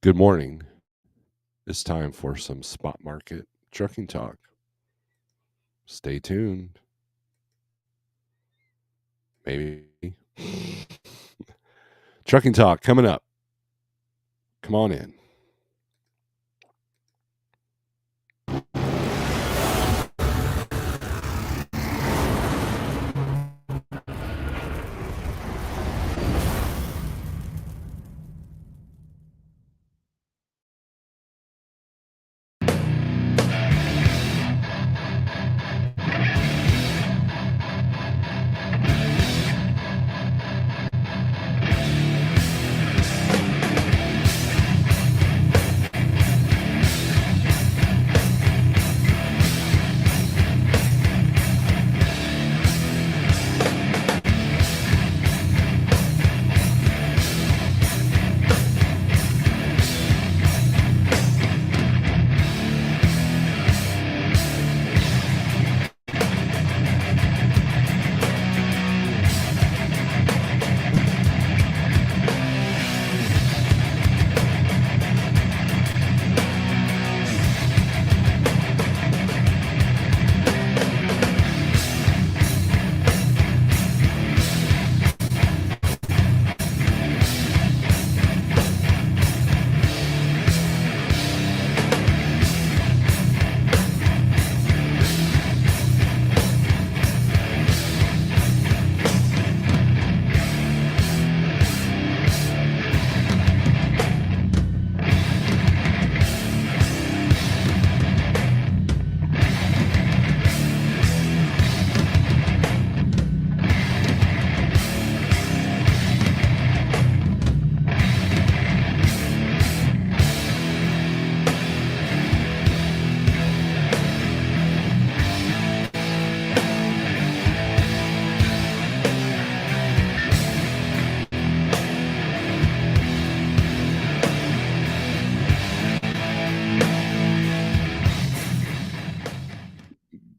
Good morning. It's time for some spot market trucking talk. Stay tuned. Maybe. Trucking talk coming up. Come on in.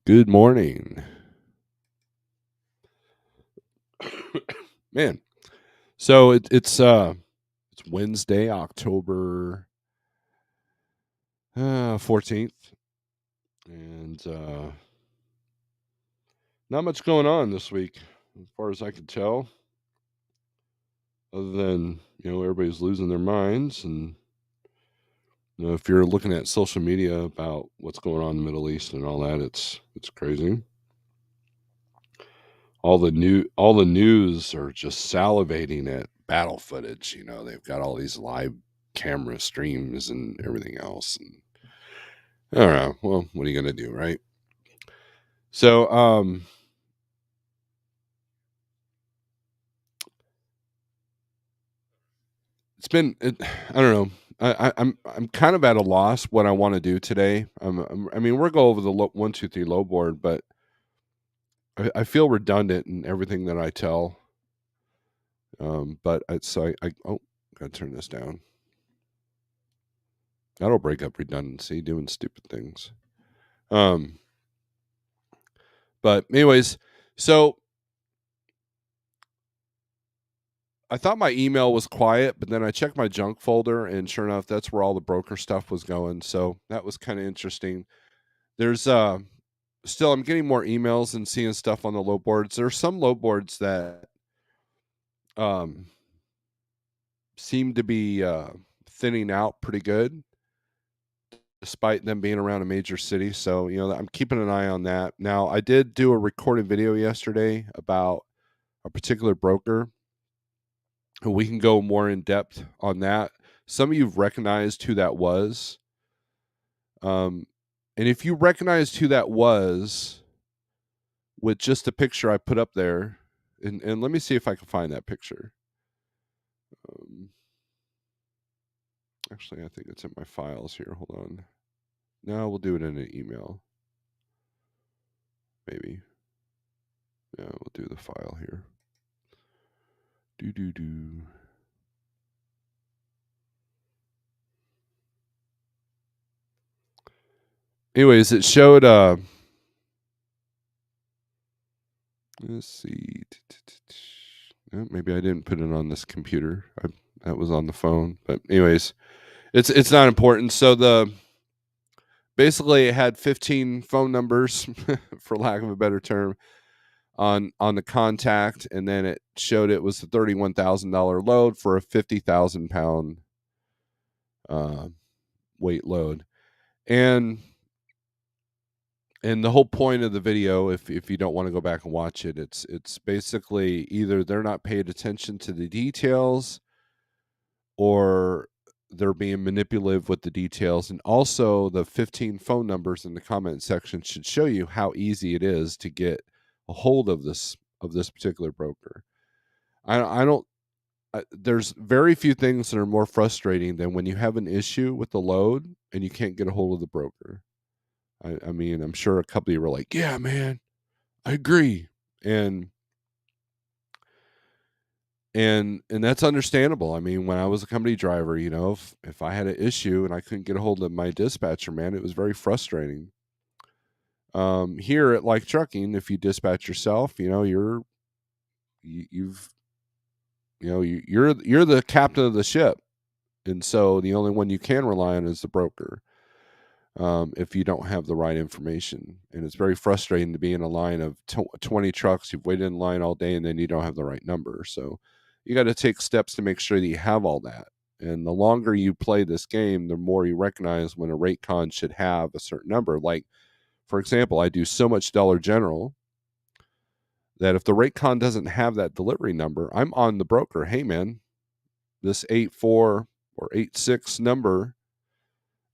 Good morning. Man. So it's Wednesday, October 14th. And not much going on this week, as far as I can tell. Other than, everybody's losing their minds. And if you're looking at social media about what's going on in the Middle East and all that, it's crazy. All the news are just salivating at battle footage. They've got all these live camera streams and everything else. And I don't know. Well, what are you gonna do, right? So, I don't know. I'm kind of at a loss what I want to do today. I mean, we'll go over the 1, 2, 3 low board, but I feel redundant in everything that I tell. But gotta turn this down. That'll break up redundancy, doing stupid things. But anyways, so I thought my email was quiet, but then I checked my junk folder, and sure enough, that's where all the broker stuff was going. So that was kind of interesting. There's still I'm getting more emails and seeing stuff on the low boards. There's some low boards that seem to be thinning out pretty good, despite them being around a major city. So, I'm keeping an eye on that. Now, I did do a recorded video yesterday about a particular broker. We can go more in depth on that. Some of you've recognized who that was. And if you recognized who that was with just a picture I put up there, and let me see if I can find that picture. Actually, I think it's in my files here. Hold on. No, we'll do it in an email. Maybe. Yeah, we'll do the file here. Do. Anyways, it showed let's see. Maybe I didn't put it on this computer. That was on the phone. But anyways, It's not important. So basically it had 15 phone numbers, for lack of a better term, on the contact, and then it showed it was a $31,000 load for a 50,000 pound uh, weight load. And the whole point of the video, if you don't want to go back and watch it, it's basically either they're not paying attention to the details, or they're being manipulative with the details. And also the 15 phone numbers in the comment section should show you how easy it is to get a hold of this particular broker. I don't there's very few things that are more frustrating than when you have an issue with the load and you can't get a hold of the broker. I mean, I'm sure a couple of you were like, "Yeah, man, I agree," and and that's understandable. I mean, when I was a company driver, if I had an issue and I couldn't get a hold of my dispatcher, man, it was very frustrating. Here at Like Trucking, if you dispatch yourself, you've you're the captain of the ship, and so the only one you can rely on is the broker. If you don't have the right information. And it's very frustrating to be in a line of 20 trucks. You've waited in line all day and then you don't have the right number. So you got to take steps to make sure that you have all that. And the longer you play this game, the more you recognize when a rate con should have a certain number. Like, for example, I do so much Dollar General that if the rate con doesn't have that delivery number, I'm on the broker. Hey, man, this 84 or 86 number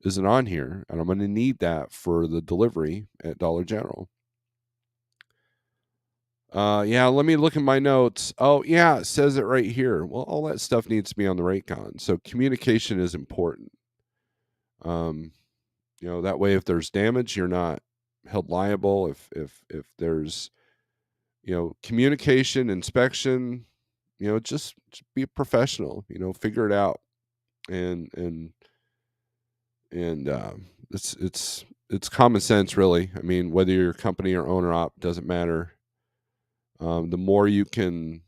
isn't on here, and I'm going to need that for the delivery at Dollar General. Yeah, let me look at my notes. Oh, yeah, it says it right here. Well, all that stuff needs to be on the rate con. So communication is important. Um, that way, if there's damage, you're not held liable. If there's communication, inspection, just be a professional. Figure it out, and it's common sense, really. I mean, whether you're a company or owner op, doesn't matter. The more you can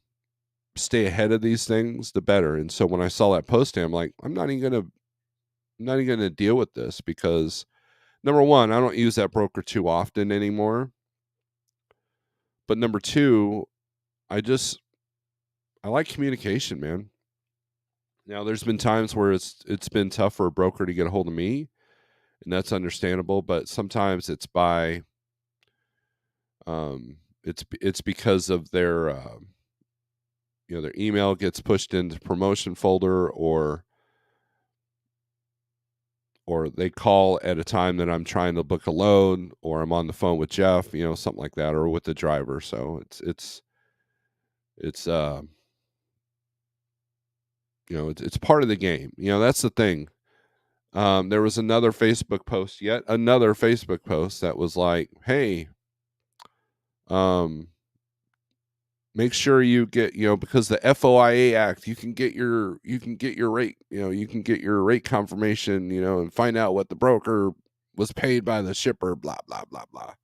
stay ahead of these things, the better. And so when I saw that posting, I'm like, I'm not even gonna deal with this, because number one, I don't use that broker too often anymore. But number two, I like communication, man. Now, there's been times where it's been tough for a broker to get a hold of me, and that's understandable. But sometimes it's by it's because of their email gets pushed into promotion folder, or they call at a time that I'm trying to book a load, or I'm on the phone with Jeff, something like that, or with the driver. So it's it's part of the game. That's the thing. There was another Facebook post, that was like, "Hey, um, make sure you get, because the FOIA Act, you can get your rate, you can get your rate confirmation, and find out what the broker was paid by the shipper, blah blah blah blah."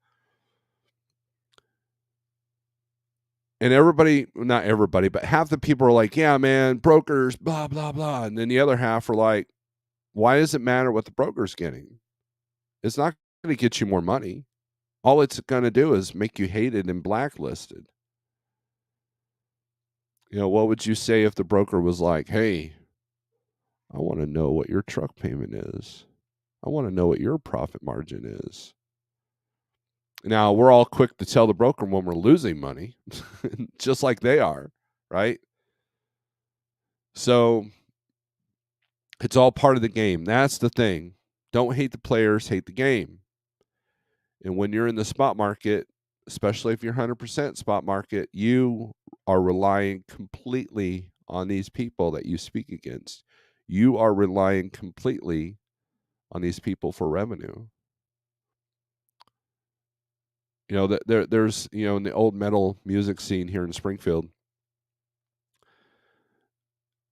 And everybody, not everybody, but half the people are like, "Yeah, man, brokers, blah blah blah," and then the other half are like, "Why does it matter what the broker's getting? It's not going to get you more money. All it's going to do is make you hated and blacklisted." What would you say if the broker was like, "Hey, I want to know what your truck payment is. I want to know what your profit margin is." Now, we're all quick to tell the broker when we're losing money, just like they are, right? So it's all part of the game. That's the thing. Don't hate the players, hate the game. And when you're in the spot market, especially if you're 100% spot market, you are relying completely on these people that you speak against. You are relying completely on these people for revenue. There's in the old metal music scene here in Springfield,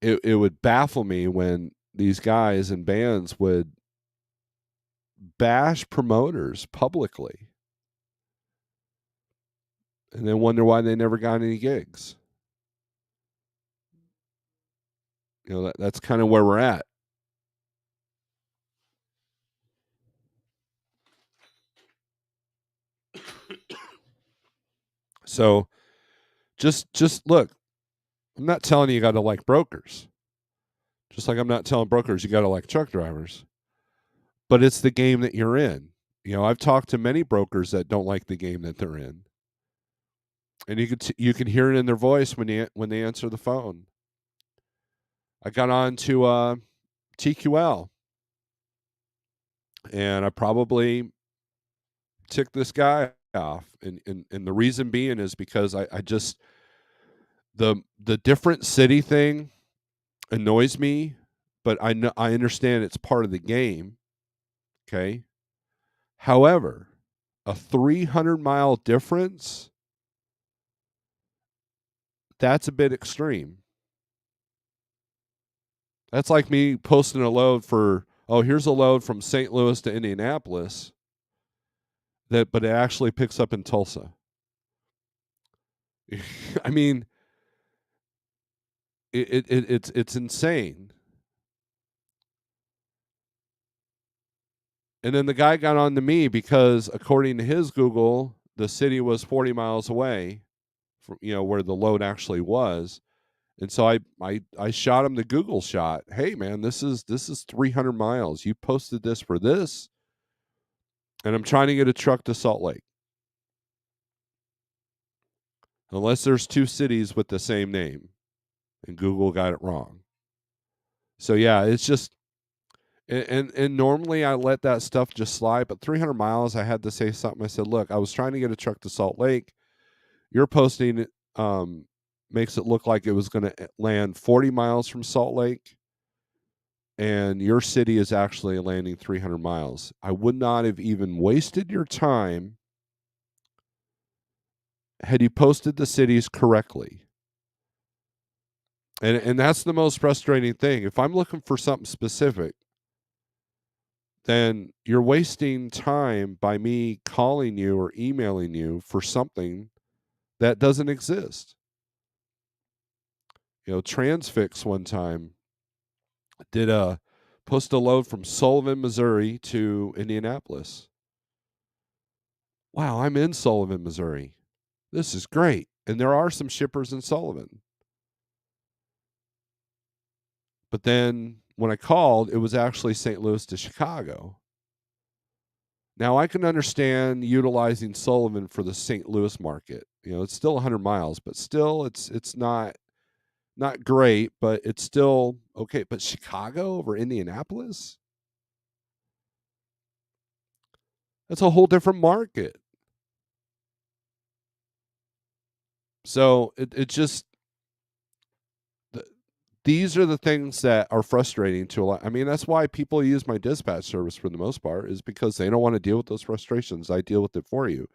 it would baffle me when these guys and bands would bash promoters publicly and then wonder why they never got any gigs. That's kind of where we're at. So just look, I'm not telling you got to like brokers. Just like I'm not telling brokers you got to like truck drivers. But it's the game that you're in. I've talked to many brokers that don't like the game that they're in. And you can hear it in their voice when they answer the phone. I got on to TQL, and I probably ticked this guy off, and the reason being is because I just the different city thing annoys me, but I understand it's part of the game. Okay. However, a 300-mile difference, that's a bit extreme. That's like me posting a load here's a load from St. Louis to Indianapolis, but it actually picks up in Tulsa. I mean, it's insane. And then the guy got on to me because, according to his Google, the city was 40 miles away from where the load actually was. And so I shot him the Google shot. Hey man, this is 300 miles. You posted this for this, and I'm trying to get a truck to Salt Lake. Unless there's two cities with the same name, and Google got it wrong. So yeah, it's just and normally I let that stuff just slide, but 300 miles I had to say something. I said, "Look, I was trying to get a truck to Salt Lake. Your posting makes it look like it was going to land 40 miles from Salt Lake, and your city is actually landing 300 miles. I would not have even wasted your time had you posted the cities correctly." And that's the most frustrating thing. If I'm looking for something specific, then you're wasting time by me calling you or emailing you for something that doesn't exist. Transfix one time did post a load from Sullivan, Missouri to Indianapolis. Wow, I'm in Sullivan, Missouri. This is great. And there are some shippers in Sullivan. But then when I called, it was actually St. Louis to Chicago. Now I can understand utilizing Sullivan for the St. Louis market. It's still 100 miles, but still it's not great, but it's still okay. But Chicago over Indianapolis? That's a whole different market. So it just these are the things that are frustrating to a lot. I mean, that's why people use my dispatch service for the most part, is because they don't want to deal with those frustrations. I deal with it for you.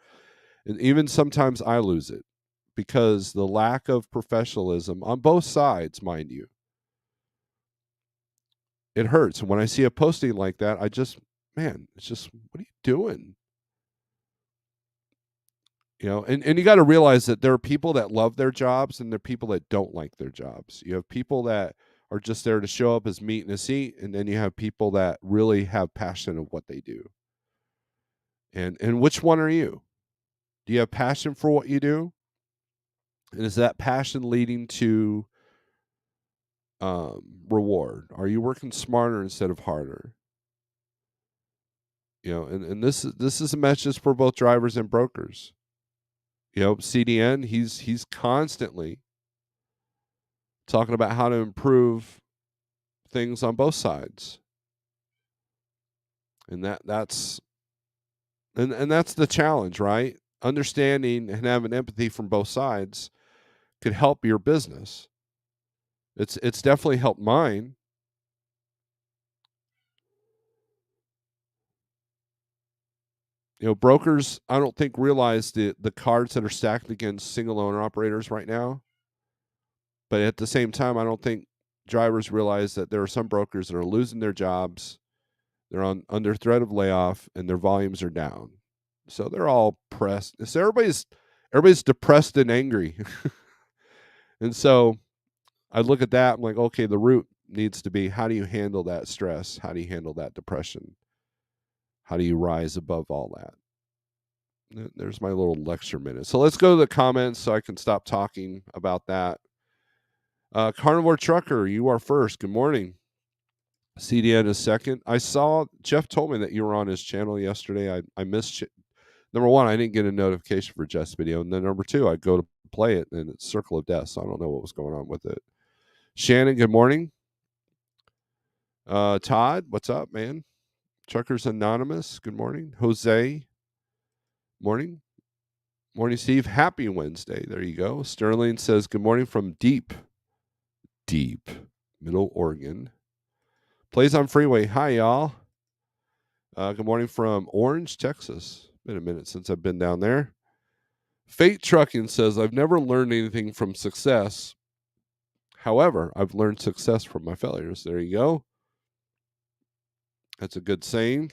And even sometimes I lose it because the lack of professionalism on both sides, mind you, it hurts. And when I see a posting like that, it's just, what are you doing? And you got to realize that there are people that love their jobs and there are people that don't like their jobs. You have people that are just there to show up as meat in a seat, and then you have people that really have passion of what they do. And which one are you? Do you have passion for what you do? And is that passion leading to reward? Are you working smarter instead of harder? And this is a message for both drivers and brokers. CDN, he's constantly talking about how to improve things on both sides. And that's the challenge, right? Understanding and having empathy from both sides could help your business. It's definitely helped mine. Brokers, I don't think, realize the cards that are stacked against single owner operators right now. But at the same time, I don't think drivers realize that there are some brokers that are losing their jobs. They're under threat of layoff, and their volumes are down. So they're all pressed. So everybody's depressed and angry. And so I look at that, I'm like, okay, the root needs to be, how do you handle that stress? How do you handle that depression? How do you rise above all that? There's my little lecture minute. So let's go to the comments so I can stop talking about that. Carnivore Trucker, you are first. Good morning. CDN is second. I saw Jeff told me that you were on his channel yesterday. I missed number one, I didn't get a notification for Jeff's video, and then number two, I go to play it and it's Circle of Death, so I don't know what was going on with it. Shannon, good morning. Todd, what's up, man? Truckers Anonymous, good morning. Jose, morning. Morning, Steve. Happy Wednesday. There you go. Sterling says, good morning from deep Middle Oregon. Plays on Freeway. Hi, y'all. Good morning from Orange, Texas. Been a minute since I've been down there. Fate Trucking says, I've never learned anything from success. However, I've learned success from my failures. There you go. That's a good saying.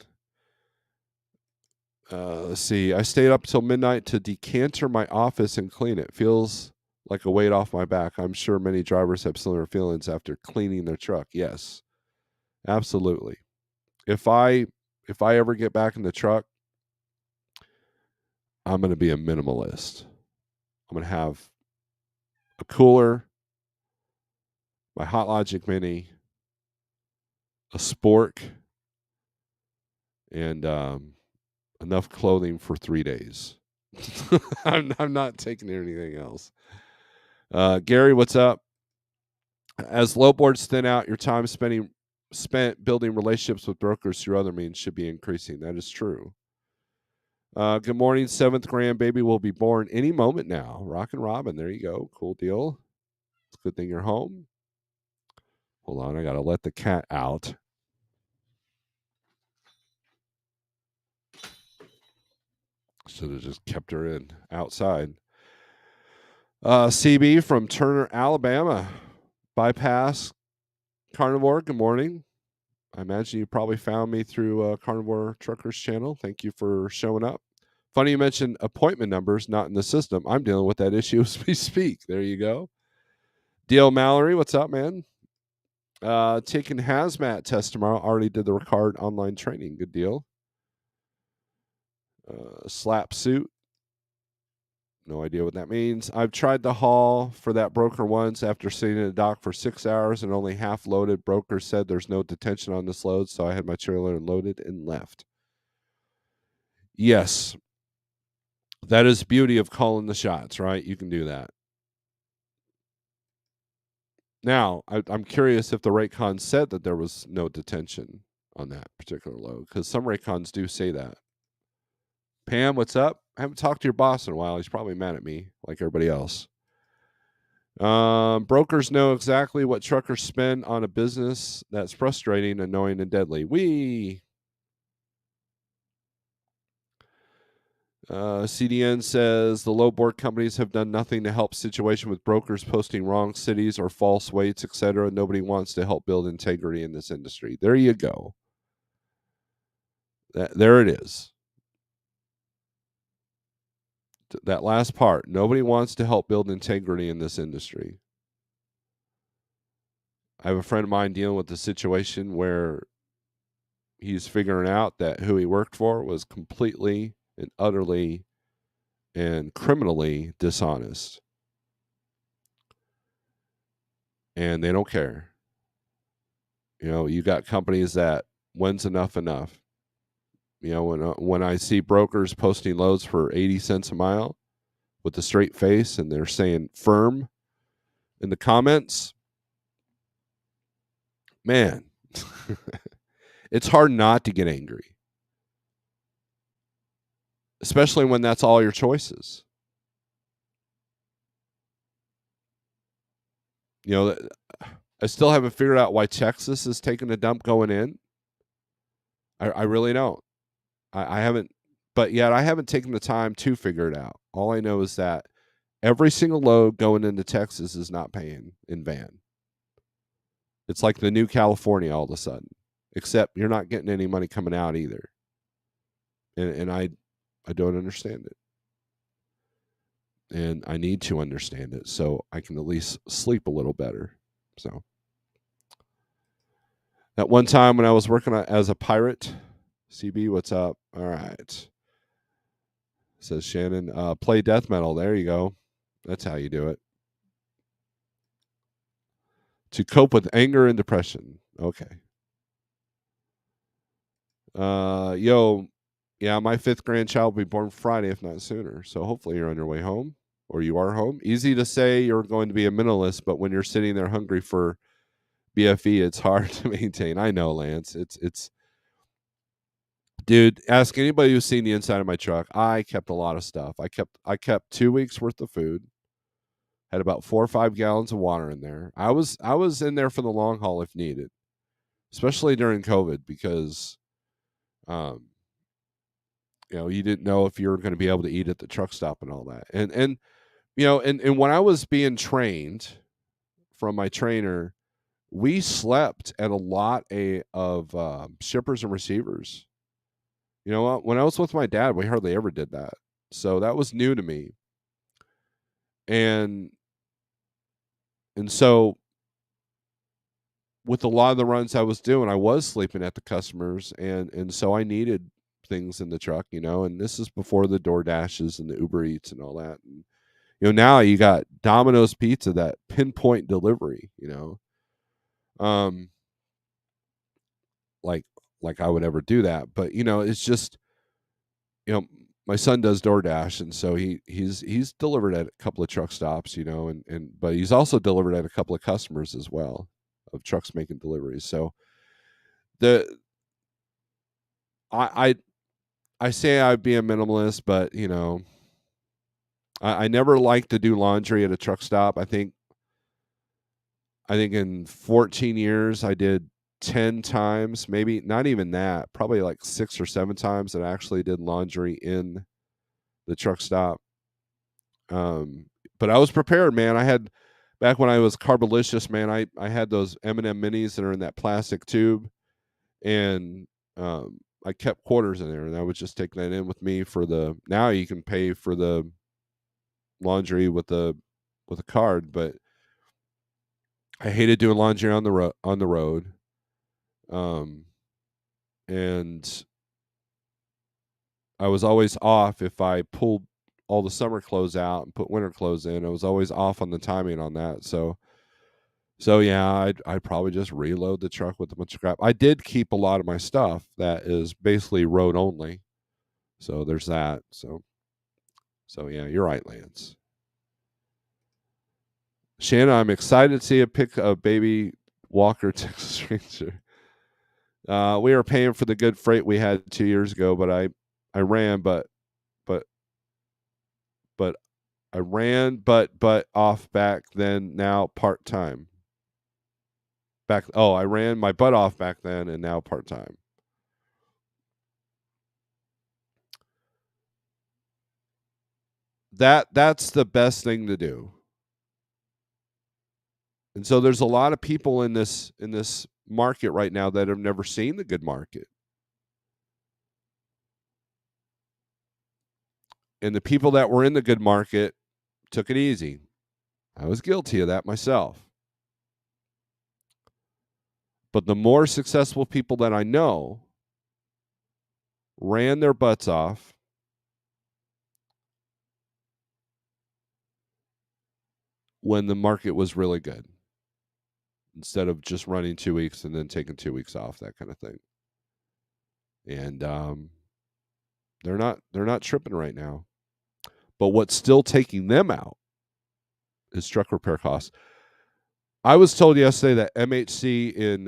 Let's see. I stayed up till midnight to decanter my office and clean it. Feels like a weight off my back. I'm sure many drivers have similar feelings after cleaning their truck. Yes, absolutely. If I ever get back in the truck, I'm going to be a minimalist. I'm going to have a cooler, my Hot Logic Mini, a Spork, and enough clothing for 3 days. I'm not taking anything else. Gary, what's up? As low boards thin out, your time spent building relationships with brokers through other means should be increasing. That is true. Good morning. 7th grandbaby will be born any moment now. Rockin' Robin. There you go. Cool deal. It's a good thing you're home. Hold on. I got to let the cat out. Should have just kept her in outside. CB from Turner, Alabama. Bypass Carnivore. Good morning. I imagine you probably found me through Carnivore Truckers channel. Thank you for showing up. Funny you mentioned appointment numbers not in the system. I'm dealing with that issue as we speak. There you go. D.L. Mallory, what's up, man? Taking hazmat test tomorrow. Already did the Ricard online training. Good deal. Slap suit. No idea what that means. I've tried to haul for that broker once after sitting in a dock for 6 hours and only half loaded. Broker said there's no detention on this load, so I had my trailer unloaded and left. Yes. That is the beauty of calling the shots, right? You can do that. Now, I'm curious if the Raycon said that there was no detention on that particular load, because some Raycons do say that. Pam, what's up? I haven't talked to your boss in a while. He's probably mad at me, like everybody else. Brokers know exactly what truckers spend on a business that's frustrating, annoying, and deadly. CDN says the low board companies have done nothing to help situation with brokers posting wrong cities or false weights, etc. Nobody wants to help build integrity in this industry. There you go. There it is. That last part. Nobody wants to help build integrity in this industry. I have a friend of mine dealing with a situation where he's figuring out that who he worked for was completely and utterly and criminally dishonest. And they don't care. You know, you got companies that when's enough. You know, when I see brokers posting loads for 80 cents a mile with a straight face and they're saying firm in the comments, man, it's hard not to get angry. Especially when that's all your choices. You know, I still haven't figured out why Texas is taking a dump going in. I really don't. I haven't, but yet I haven't taken the time to figure it out. All I know is that every single load going into Texas is not paying in van. It's like the new California all of a sudden, except you're not getting any money coming out either. And I don't understand it. And I need to understand it so I can at least sleep a little better. So that one time when I was working as a pirate, CB, what's up? All right. says Shannon. Play death metal. There you go. That's how you do it. To cope with anger and depression. Okay. Yo, yeah, my 5th grandchild will be born Friday, if not sooner. So hopefully you're on your way home, or you are home. Easy to say you're going to be a minimalist, but when you're sitting there hungry for BFE, it's hard to maintain. I know, Lance. It's dude, ask anybody who's seen the inside of my truck. I kept a lot of stuff. I kept 2 weeks worth of food. Had about 4 or 5 gallons of water in there. I was in there for the long haul if needed, especially during COVID, because um you didn't know if you were going to be able to eat at the truck stop and all that. And and when I was being trained from my trainer, we slept at a lot of shippers and receivers. You know what? When I was with my dad, we hardly ever did that. So that was new to me. And so with a lot of the runs I was doing, I was sleeping at the customers, and so I needed things in the truck, and this is before the DoorDashes and the Uber Eats and all that. And now you got Domino's Pizza, that pinpoint delivery, um like I would ever do that. But it's just, my son does DoorDash, and so he's delivered at a couple of truck stops, and but he's also delivered at a couple of customers as well, of trucks making deliveries. So the I I say I'd be a minimalist, but I never like to do laundry at a truck stop. I think in 14 years I did 10 times, maybe not even that, probably like 6 or 7 times that I actually did laundry in the truck stop. But I was prepared, man. I had, back when I was Carbolicious, man, I had those M&M minis that are in that plastic tube, and I kept quarters in there, and I would just take that in with me for the. Now you can pay for the laundry with a card, but I hated doing laundry on the road. Um, and I was always off if I pulled all the summer clothes out and put winter clothes in. I was always off on the timing on that. So yeah, I'd probably just reload the truck with a bunch of crap. I did keep a lot of my stuff that is basically road only. So there's that. So yeah, you're right, Lance. Shanna, I'm excited to see a baby Walker Texas Ranger. We were paying for the good freight we had 2 years ago, but I ran, but but I ran, but off back then. Now part time. I ran my butt off back then, and now part time. That's the best thing to do. And so there's a lot of people in this market right now that have never seen the good market. And the people that were in the good market took it easy. I was guilty of that myself. But the more successful people that I know ran their butts off when the market was really good, instead of just running 2 weeks and then taking 2 weeks off, that kind of thing. And they're not tripping right now. But what's still taking them out is truck repair costs. I was told yesterday that MHC in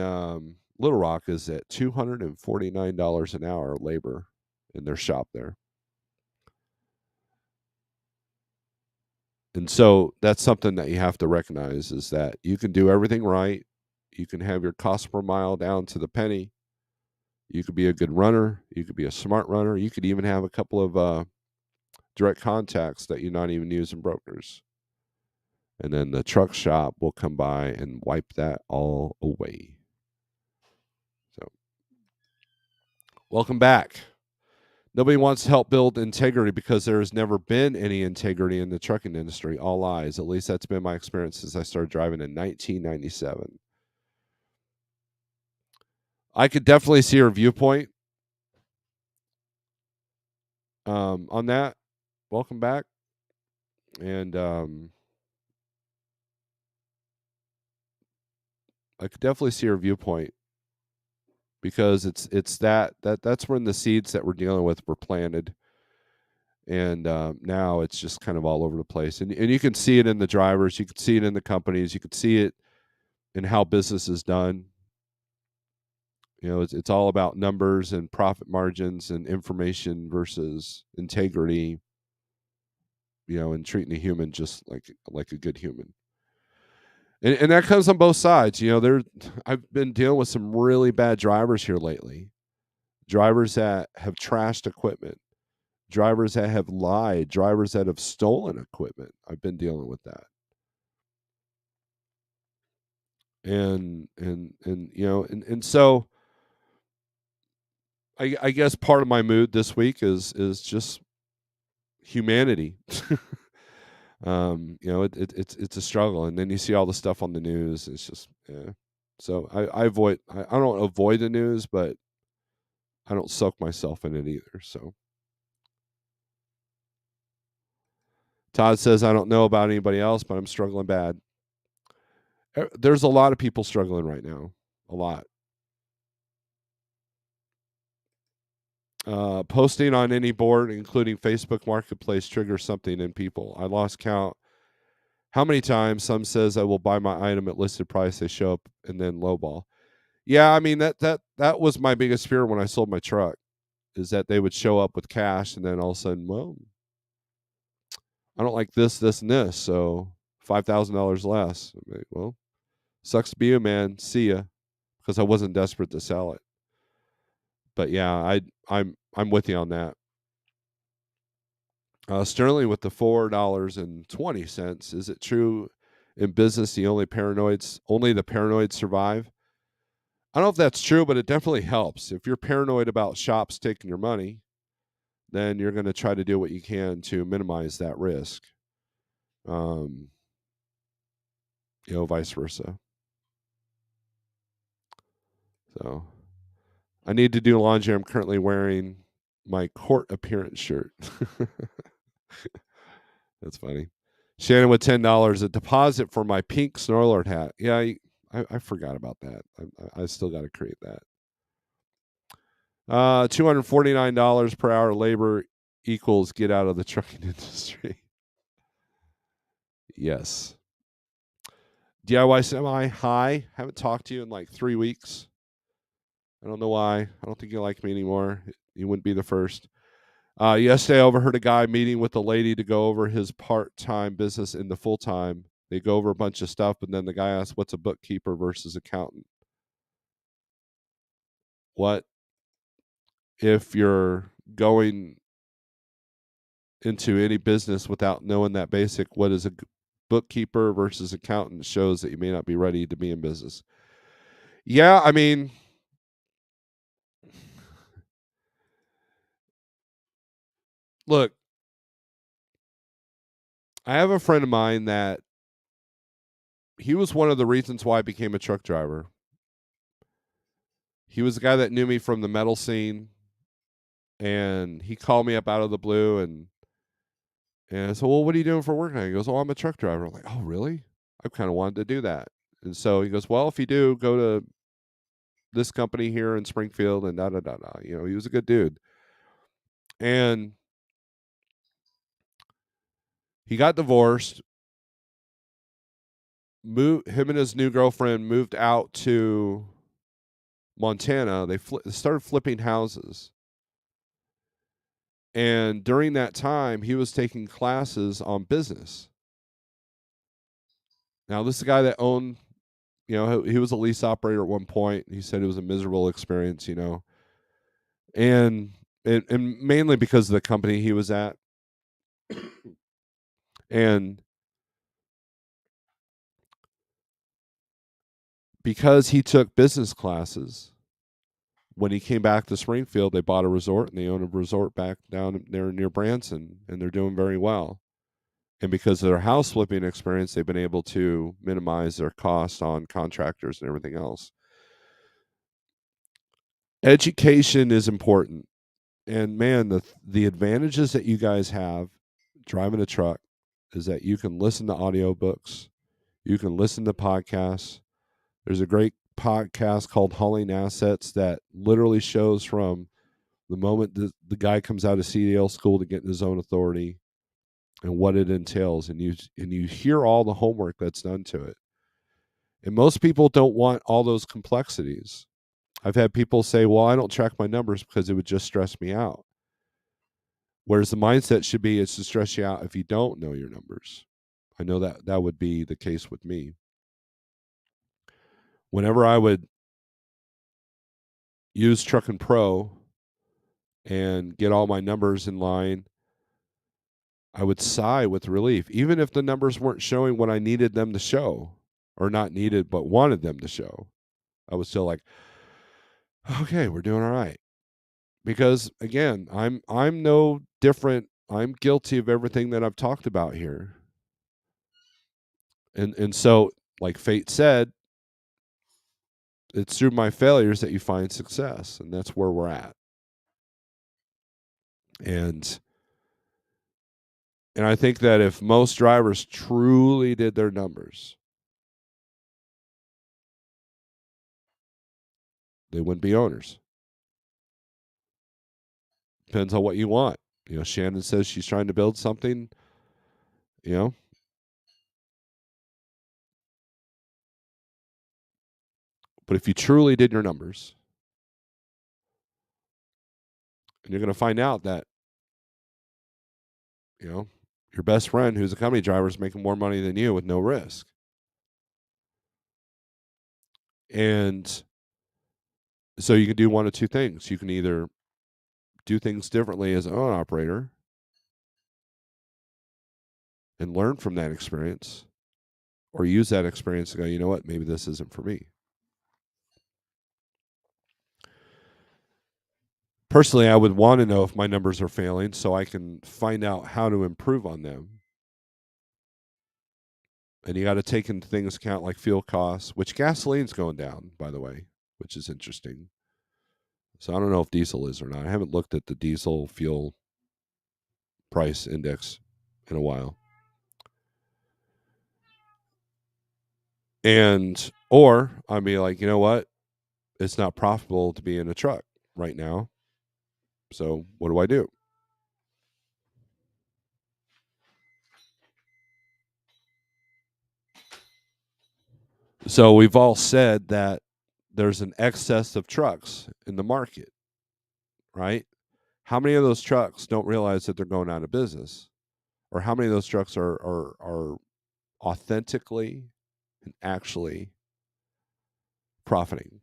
Little Rock is at $249 an hour labor in their shop there. And so that's something that you have to recognize, is that you can do everything right. You can have your cost per mile down to the penny. You could be a good runner. You could be a smart runner. You could even have a couple of direct contacts that you're not even using brokers. And then the truck shop will come by and wipe that all away. So, welcome back. Nobody wants to help build integrity because there has never been any integrity in the trucking industry. All lies. At least that's been my experience since I started driving in 1997. I could definitely see your viewpoint on that. welcome back. And I could definitely see her viewpoint because it's that's when the seeds that we're dealing with were planted, and now it's just kind of all over the place. And you can see it in the drivers, you can see it in the companies, you can see it in how business is done. It's all about numbers and profit margins and information versus integrity. And treating a human just like a good human. And that comes on both sides. I've been dealing with some really bad drivers here lately. Drivers that have trashed equipment, drivers that have lied, drivers that have stolen equipment. I've been dealing with that. And so I guess part of my mood this week is just humanity. It's a struggle, and then you see all the stuff on the news. It's just, yeah. So I avoid. I don't avoid the news, but I don't soak myself in it either. So Todd says I don't know about anybody else, but I'm struggling bad. There's a lot of people struggling right now. A lot. Posting on any board, including Facebook Marketplace, triggers something in people. I lost count how many times some says I will buy my item at listed price. They show up and then lowball. Yeah, I mean that was my biggest fear when I sold my truck, is that they would show up with cash and then all of a sudden, well, I don't like this, this, and this, so $5,000 less. I'm like, well, sucks to be you, man. See ya, because I wasn't desperate to sell it. But yeah, I'm with you on that. Sterling with the $4.20. Is it true in business only the paranoids survive? I don't know if that's true, but it definitely helps. If you're paranoid about shops taking your money, then you're going to try to do what you can to minimize that risk. Vice versa. So I need to do laundry. I'm currently wearing my court appearance shirt. That's funny. Shannon with $10, a deposit for my pink Snarlord hat. Yeah, I forgot about that. I still got to create that. $249 per hour labor equals get out of the trucking industry. Yes. DIY semi, hi. Haven't talked to you in like 3 weeks. I don't know why. I don't think you like me anymore. You wouldn't be the first. Yesterday, I overheard a guy meeting with a lady to go over his part-time business into full-time. They go over a bunch of stuff, and then the guy asks, what's a bookkeeper versus accountant? What if you're going into any business without knowing that basic, what is a bookkeeper versus accountant, shows that you may not be ready to be in business. Yeah, I mean, look, I have a friend of mine that he was one of the reasons why I became a truck driver. He was the guy that knew me from the metal scene, and he called me up out of the blue and I said, well, what are you doing for work now? He goes, oh, I'm a truck driver. I'm like, oh, really? I kind of wanted to do that. And so he goes, well, if you do, go to this company here in Springfield and da da da da. He was a good dude. And he got divorced. Him and his new girlfriend moved out to Montana. They started flipping houses. And during that time, he was taking classes on business. Now, this is a guy that owned, he was a lease operator at one point. He said it was a miserable experience, and mainly because of the company he was at. And because he took business classes, when he came back to Springfield, they bought a resort and they own a resort back down there near Branson, and they're doing very well. And because of their house flipping experience, they've been able to minimize their cost on contractors and everything else. Education is important. And man, the advantages that you guys have driving a truck is that you can listen to audiobooks, you can listen to podcasts. There's a great podcast called Hauling Assets that literally shows from the moment the guy comes out of CDL school to get in his own authority and what it entails, and you hear all the homework that's done to it. And most people don't want all those complexities. I've had people say, well, I don't track my numbers because it would just stress me out. Whereas the mindset should be, it's to stress you out if you don't know your numbers. I know that would be the case with me. Whenever I would use Truckin' Pro and get all my numbers in line, I would sigh with relief, even if the numbers weren't showing what I needed them to show, or not needed, but wanted them to show. I was still like, okay, we're doing all right. Because again, I'm no different. I'm guilty of everything that I've talked about here. And so, like fate said, it's through my failures that you find success, and that's where we're at. And I think that if most drivers truly did their numbers, they wouldn't be owners. Depends on what you want. You know, Shannon says she's trying to build something, you know. But if you truly did your numbers, and you're going to find out that, you know, your best friend who's a company driver is making more money than you with no risk. And so you can do one of two things. You can either do things differently as an owner operator and learn from that experience, or use that experience to go, you know what, maybe this isn't for me. Personally, I would want to know if my numbers are failing so I can find out how to improve on them. And you got to take into things account like fuel costs, which gasoline's going down, by the way, which is interesting. So I don't know if diesel is or not. I haven't looked at the diesel fuel price index in a while. And, or I'd be like, you know what? It's not profitable to be in a truck right now. So what do I do? So we've all said that there's an excess of trucks in the market, right? How many of those trucks don't realize that they're going out of business? Or how many of those trucks are authentically and actually profiting?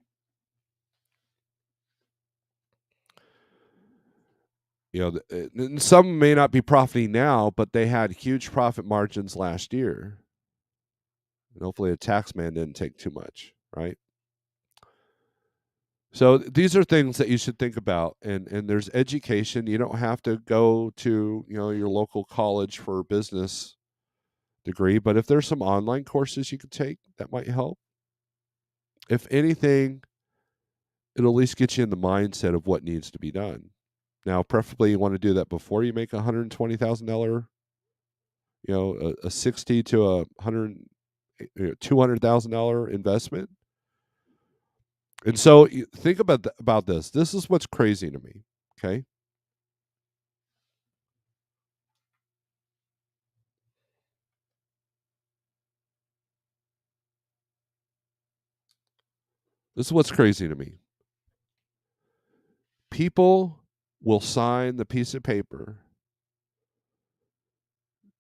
You know, some may not be profiting now, but they had huge profit margins last year. And hopefully a tax man didn't take too much, right? So these are things that you should think about, and there's education. You don't have to go to, you know, your local college for a business degree, but if there's some online courses you could take, that might help. If anything, it'll at least get you in the mindset of what needs to be done. Now, preferably you want to do that before you make $120,000, you know, a 60 to a $200,000 investment. And so you think about this. This is what's crazy to me. Okay. This is what's crazy to me. People will sign the piece of paper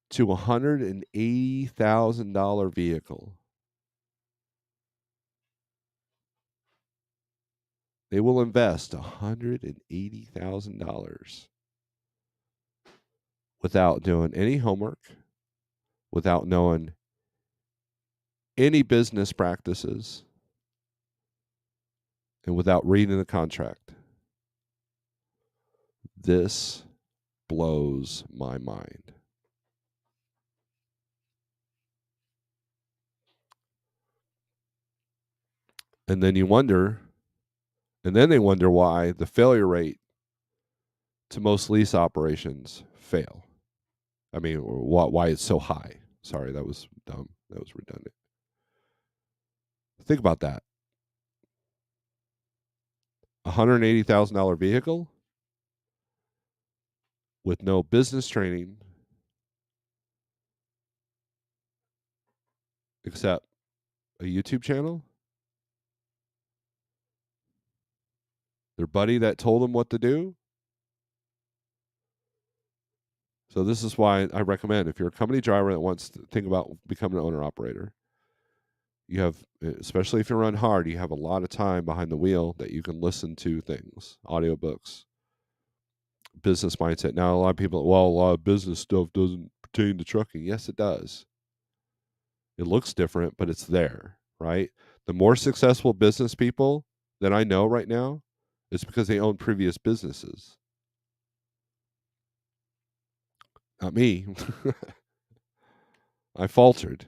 to a $180,000 vehicle. They will invest $180,000 without doing any homework, without knowing any business practices, and without reading the contract. This blows my mind. And then they wonder why the failure rate to most lease operations fail. I mean, why it's so high. Sorry, that was dumb. That was redundant. Think about that. $180,000 vehicle with no business training except a YouTube channel. Their buddy that told them what to do. So this is why I recommend if you're a company driver that wants to think about becoming an owner operator, you have, especially if you run hard, you have a lot of time behind the wheel that you can listen to things, audiobooks, business mindset. Now a lot of people, well, a lot of business stuff doesn't pertain to trucking. Yes, it does. It looks different, but it's there, right? The more successful business people that I know right now is because they own previous businesses. Not me. I faltered.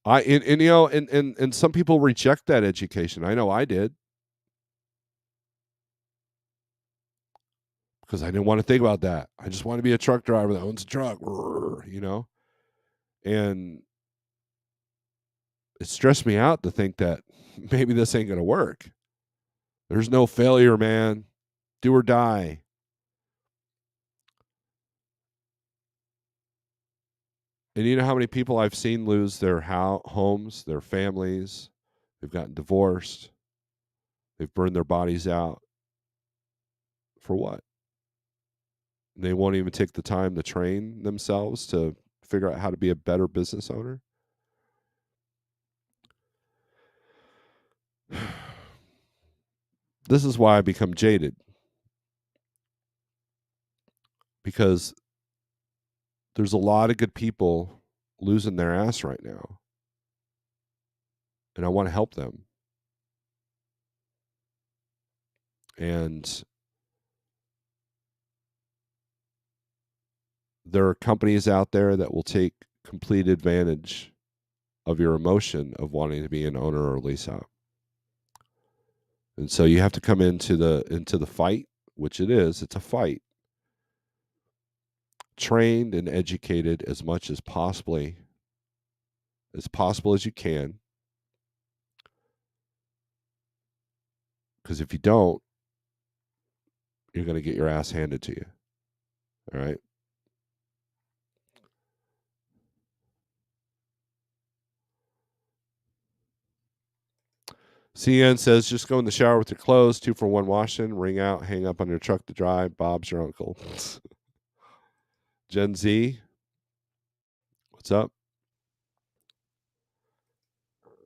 And you know, and some people reject that education. I know I did because I didn't want to think about that. I just want to be a truck driver that owns a truck, you know. And it stressed me out to think that maybe this ain't gonna work. There's no failure, man. Do or die. And you know how many people I've seen lose their homes, their families, they've gotten divorced, they've burned their bodies out. For what? They won't even take the time to train themselves to figure out how to be a better business owner. This is why I become jaded, because there's a lot of good people losing their ass right now, and I want to help them. And there are companies out there that will take complete advantage of your emotion of wanting to be an owner or lease out. And so you have to come into the fight, which it is. It's a fight. Trained and educated as much as possible as you can. Because if you don't, you're going to get your ass handed to you. All right. CN says just go in the shower with your clothes, 2-for-1 washing, ring out, hang up on your truck to dry. Bob's your uncle. Gen Z, what's up?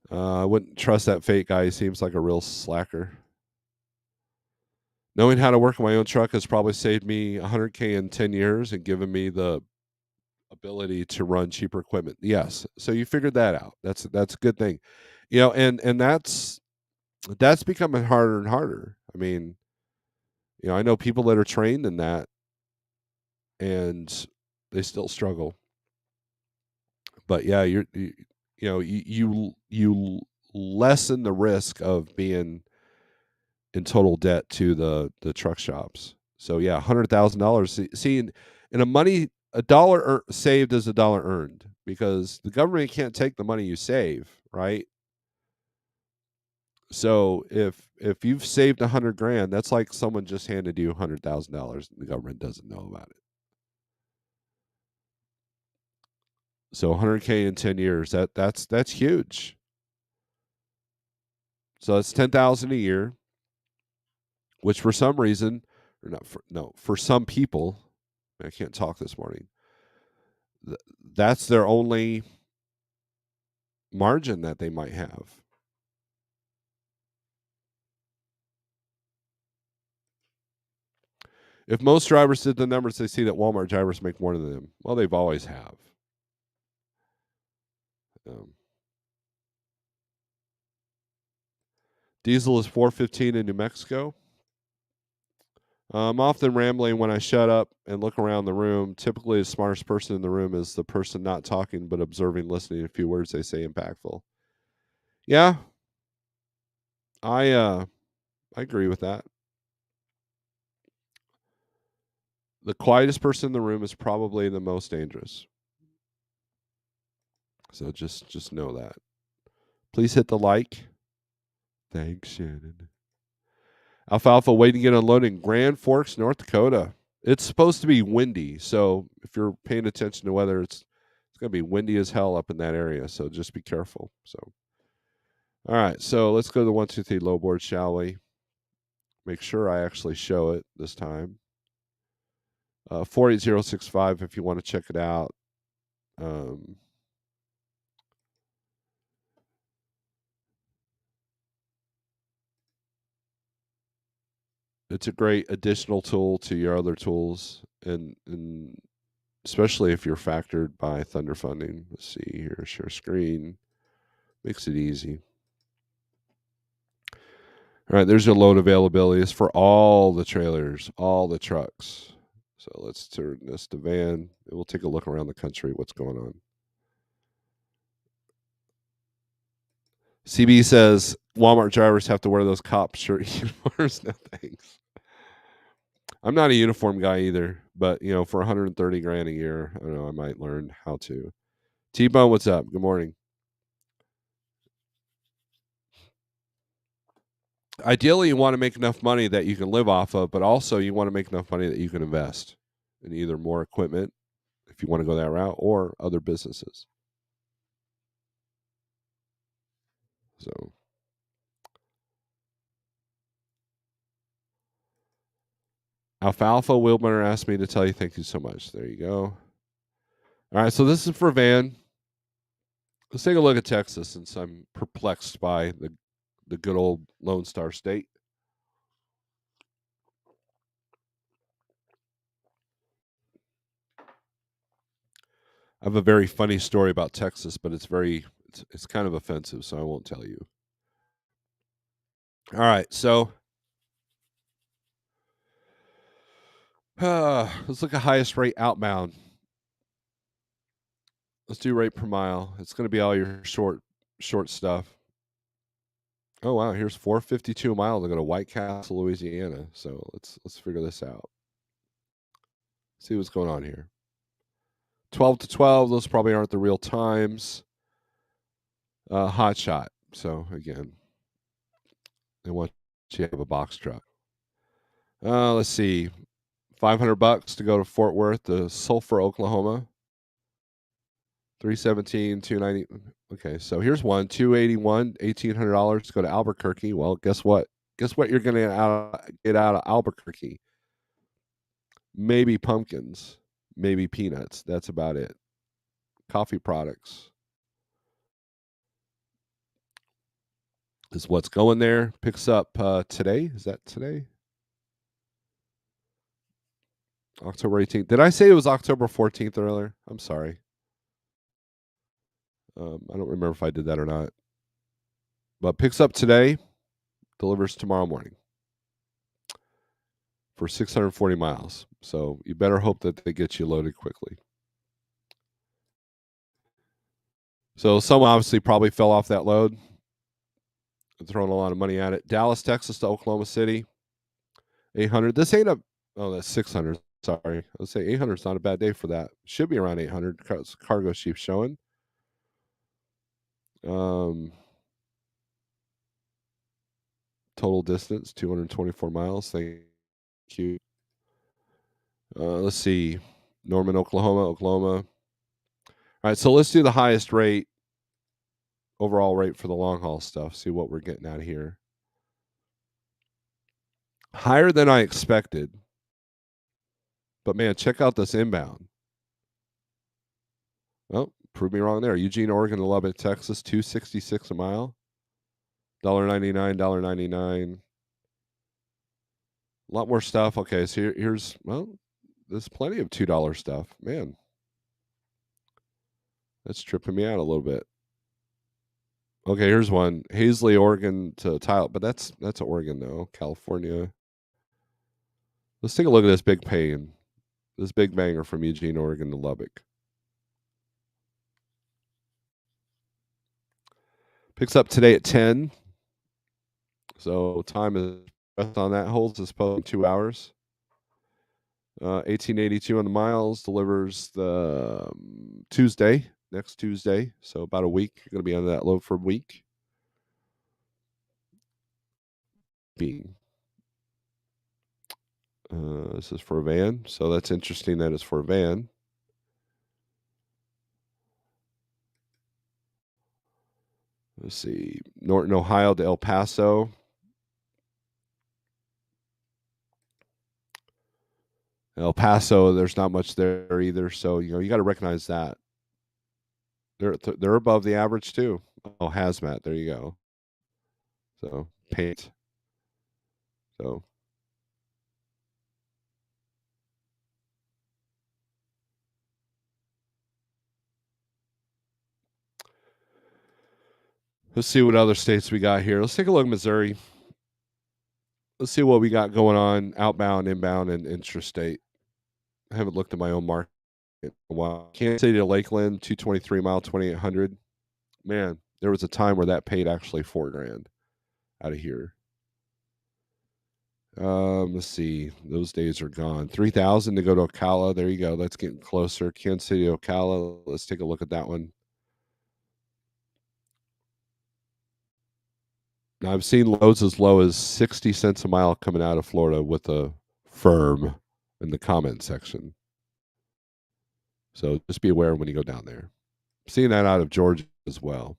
I wouldn't trust that fake guy. He seems like a real slacker. Knowing how to work on my own truck has probably saved me $100K in 10 years and given me the ability to run cheaper equipment. Yes. So you figured that out. That's a good thing. You know, and that's becoming harder and harder. I mean, you know, I know people that are trained in that and they still struggle. But yeah, you lessen the risk of being in total debt to the truck shops. So yeah, $100,000. See, in a dollar saved is a dollar earned, because the government can't take the money you save, right? So if you've saved 100 grand, that's like someone just handed you $100,000 and the government doesn't know about it. So 100K in 10 years, that's huge. So that's 10,000 a year, which for some reason, or not for, no, for some people, I can't talk this morning. That's their only margin that they might have. If most drivers did the numbers, they see that Walmart drivers make more than them. Well, they've always have. Um, Diesel is $4.15 in New Mexico. I'm often rambling when I shut up and look around the room. Typically, the smartest person in the room is the person not talking but observing, listening. A few words they say impactful. Yeah, I agree with that. The quietest person in the room is probably the most dangerous. So just know that. Please hit the like. Thanks, Shannon. Alfalfa waiting to get unloaded in Grand Forks, North Dakota. It's supposed to be windy, so if you're paying attention to weather, it's going to be windy as hell up in that area. So just be careful. So, all right. So let's go to the 123 low board, shall we? Make sure I actually show it this time. 48065 if you want to check it out. It's a great additional tool to your other tools, and especially if you're factored by Thunder Funding. Let's see here, share screen. Makes it easy. All right, there's your load availability. It's for all the trailers, all the trucks. So let's turn this to van, and we'll take a look around the country, what's going on. CB says Walmart drivers have to wear those cop shirt uniforms. No thanks. I'm not a uniform guy either, but you know, for 130 grand a year, I don't know, I might learn how to. T-Bone, what's up? Good morning. Ideally, you want to make enough money that you can live off of, but also you want to make enough money that you can invest in either more equipment, if you want to go that route, or other businesses. So, Alfalfa Wilbur asked me to tell you thank you so much. There you go. All right, so this is for van. Let's take a look at Texas, since I'm perplexed by the good old Lone Star State. I have a very funny story about Texas, but it's kind of offensive, so I won't tell you. All right, so let's look at highest rate outbound. Let's do rate per mile. It's going to be all your short stuff. Oh wow, here's 452 a mile to go to White Castle, Louisiana. So let's figure this out. See what's going on here. 12 to 12. Those probably aren't the real times. Hot shot. So again, they want you to have a box truck. Let's see, $500 to go to Fort Worth to Sulphur, Oklahoma. 317, 290. Okay, so here's one, 281, $1,800 to go to Albuquerque. Well, guess what? Guess what you're gonna get out of Albuquerque? Maybe pumpkins, maybe peanuts. That's about it. Coffee products is what's going there. Picks up today. Is that today? October 18th. Did I say it was October 14th earlier? I'm sorry. I don't remember if I did that or not. But picks up today, delivers tomorrow morning for 640 miles. So you better hope that they get you loaded quickly. So someone obviously probably fell off that load. I'm throwing a lot of money at it. Dallas, Texas to Oklahoma City, 800. This ain't a, oh, that's 600. Sorry. Let's say 800 is not a bad day for that. Should be around 800. Cargo sheep showing. Total distance, 224 miles. Thank you. Let's see. Norman, Oklahoma. All right, so let's do the highest rate, overall rate for the long haul stuff. See what we're getting out of here. Higher than I expected. But man, check out this inbound. Oh, prove me wrong there. Eugene, Oregon to Lubbock, Texas, 266 a mile. $1.99, $1.99. A lot more stuff. Okay, so here's, well, there's plenty of $2 stuff. Man, that's tripping me out a little bit. Okay, here's one. Hazley, Oregon to Tyler, but that's Oregon though. California. Let's take a look at this big pain. This big banger from Eugene, Oregon to Lubbock. Picks up today at 10. So time is on that holds is probably 2 hours. $18.82 on the miles. Delivers the next Tuesday. So about a week. You're going to be under that load for a week. This is for a van. So that's interesting that it's for a van. Let's see. Norton, Ohio to El Paso. El Paso, there's not much there either. So, you got to recognize that. They're above the average too. Oh, hazmat. There you go. So, paint. So, let's see what other states we got here. Let's take a look at Missouri. Let's see what we got going on outbound, inbound, and intrastate. I haven't looked at my own market in a while. Kansas City to Lakeland, 223 mile, 2,800. Man, there was a time where that paid actually $4,000 out of here. Let's see. Those days are gone. 3,000 to go to Ocala. There you go. That's getting closer. Kansas City to Ocala. Let's take a look at that one. Now, I've seen loads as low as 60 cents a mile coming out of Florida with a firm in the comment section. So just be aware when you go down there. Seeing that out of Georgia as well.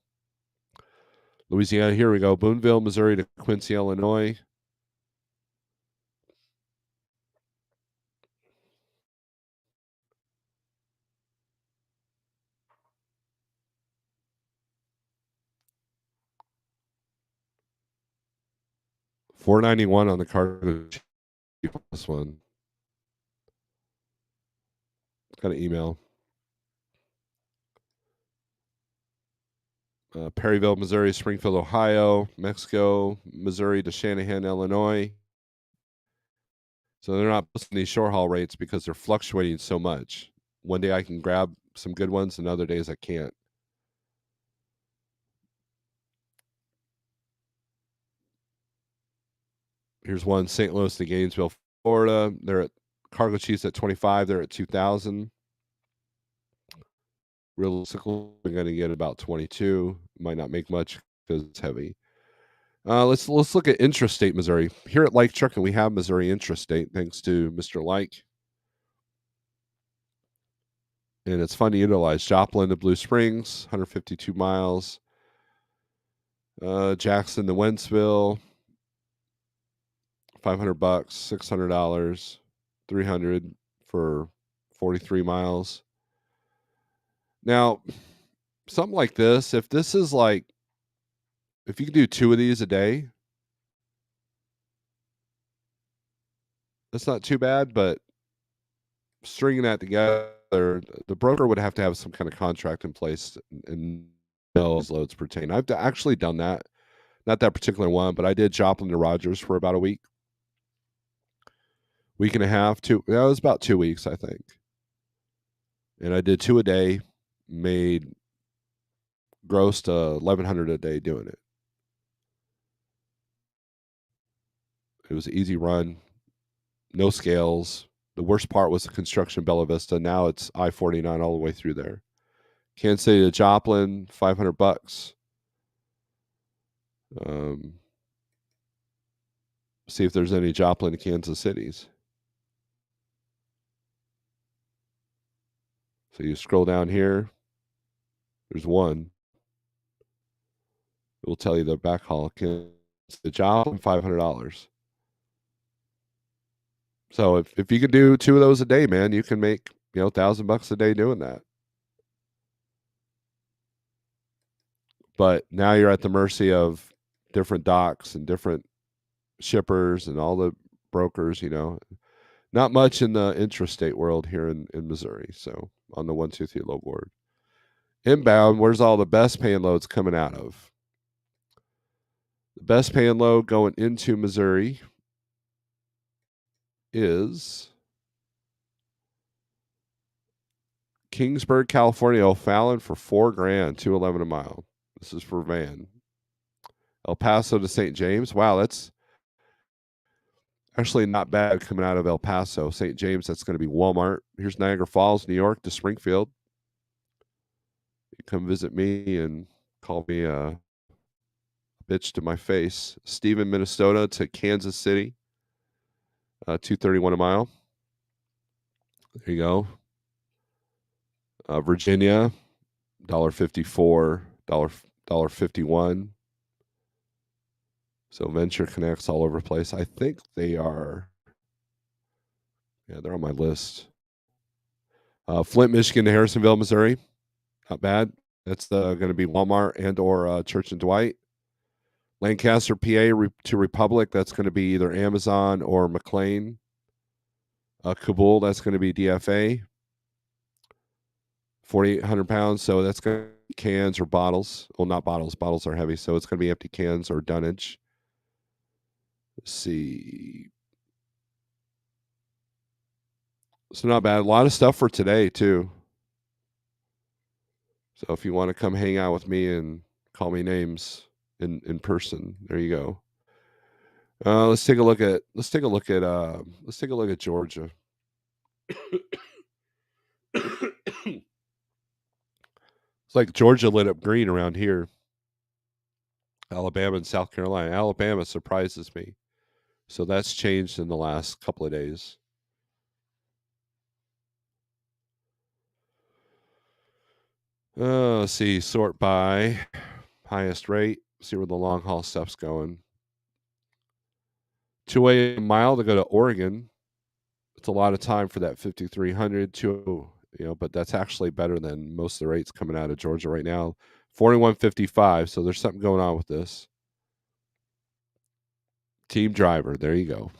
Louisiana, here we go. Boonville, Missouri to Quincy, Illinois. $491 on the cargo. This one. Got an email. Perryville, Missouri, Springfield, Ohio, Mexico, Missouri to Shanahan, Illinois. So they're not posting these short haul rates because they're fluctuating so much. One day I can grab some good ones, and other days I can't. Here's one, St. Louis to Gainesville, Florida. They're at cargo chiefs at 25. They're at 2,000. Realistically, we're going to get about 22. Might not make much because it's heavy. Let's look at intrastate Missouri. Here at Like Trucking, we have Missouri intrastate, thanks to Mr. Like. And it's fun to utilize. Joplin to Blue Springs, 152 miles. Jackson to Wentzville, $500, $600, $300 for 43 miles. Now, something like this, if you can do 2 of these a day, that's not too bad, but stringing that together, the broker would have to have some kind of contract in place and know those loads pertain. I've actually done that. Not that particular one, but I did Joplin to Rogers for about a week and a half. It was about 2 weeks, I think. And I did 2 a day, made gross to $1,100 a day doing it. It was an easy run, no scales. The worst part was the construction Bella Vista. Now it's I-49 all the way through there. Kansas City to Joplin, $500. See if there's any Joplin to Kansas Cities. So you scroll down here. There's one. It will tell you the backhaul. The Joplin, $500. So if you could do 2 of those a day, man, you can make $1,000 a day doing that. But now you're at the mercy of different docks and different shippers and all the brokers. Not much in the intrastate world here in Missouri. So on the 123 load board, inbound, where's all the best paying loads coming out of? The best paying load going into Missouri is Kingsburg, California, O'Fallon for $4,000, $211 a mile. This is for van. El Paso to St. James. Wow, Actually, not bad coming out of El Paso. St. James, that's going to be Walmart. Here's Niagara Falls, New York to Springfield. You come visit me and call me a bitch to my face. Stephen, Minnesota to Kansas City, 231 a mile. There you go. Virginia, $1.54, $1.51. So Venture Connects all over the place. I think they are, yeah, they're on my list. Flint, Michigan to Harrisonville, Missouri. Not bad. That's going to be Walmart and or Church and Dwight. Lancaster, PA to Republic. That's going to be either Amazon or McLean. Kabul, that's going to be DFA. 4,800 pounds. So that's going to be cans or bottles. Well, not bottles. Bottles are heavy. So it's going to be empty cans or dunnage. Let's see. So not bad. A lot of stuff for today, too. So if you want to come hang out with me and call me names in person, there you go. Let's take a look at Georgia. It's like Georgia lit up green around here. Alabama and South Carolina. Alabama surprises me. So that's changed in the last couple of days. Let's see. Sort by highest rate. See where the long haul stuff's going. 2 a.m. mile to go to Oregon. It's a lot of time for that 5,300. But that's actually better than most of the rates coming out of Georgia right now. 41.55. So there's something going on with this. Team driver. There you go.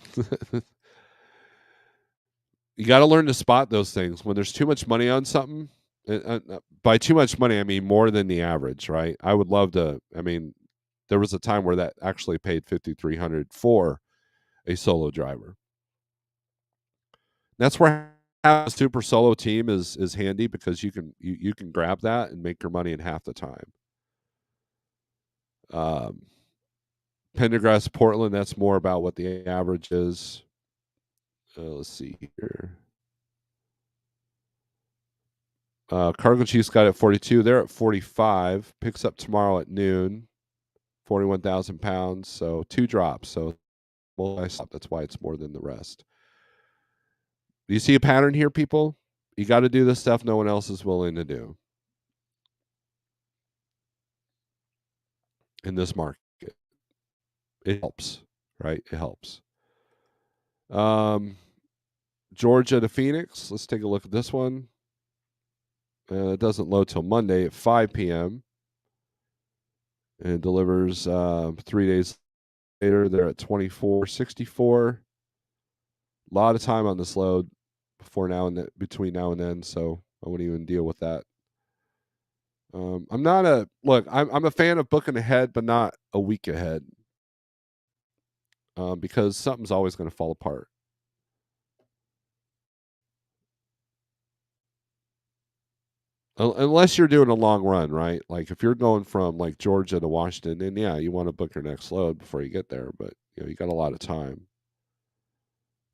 You got to learn to spot those things when there's too much money on something. By too much money, I mean more than the average, right? I would love to. I mean, there was a time where that actually paid 5,300 for a solo driver. That's where a super solo team is handy because you can grab that and make your money in half the time. Pendergrass, Portland, that's more about what the average is. Let's see here. Cargo Chiefs got at 42. They're at 45. Picks up tomorrow at noon. 41,000 pounds. So 2 drops. So that's why it's more than the rest. Do you see a pattern here, people? You got to do the stuff no one else is willing to do in this market. It helps, right? It helps. Georgia to Phoenix. Let's take a look at this one. It doesn't load till Monday at 5 p.m. And it delivers 3 days later. They're at 24.64. A lot of time on this load between now and then, so I wouldn't even deal with that. I'm a fan of booking ahead, but not a week ahead, because something's always going to fall apart. Unless you're doing a long run, right? Like if you're going from like Georgia to Washington, then yeah, you want to book your next load before you get there, but you got a lot of time.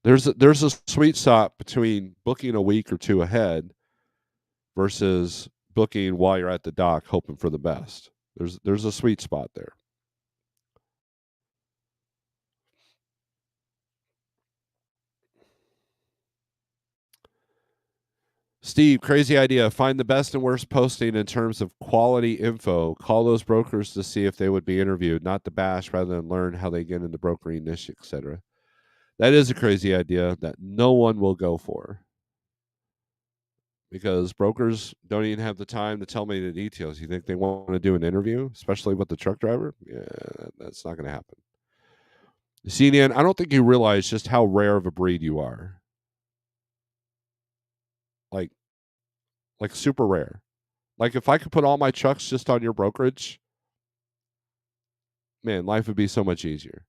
There's a sweet spot between booking a week or 2 ahead versus booking while you're at the dock, hoping for the best. There's a sweet spot there. Steve, crazy idea. Find the best and worst posting in terms of quality info. Call those brokers to see if they would be interviewed, not to bash, rather than learn how they get into brokering niche, etc. That is a crazy idea that no one will go for because brokers don't even have the time to tell me the details. You think they want to do an interview, especially with the truck driver? Yeah, that's not going to happen. CNN, I don't think you realize just how rare of a breed you are. Like super rare. Like if I could put all my trucks just on your brokerage, man, life would be so much easier.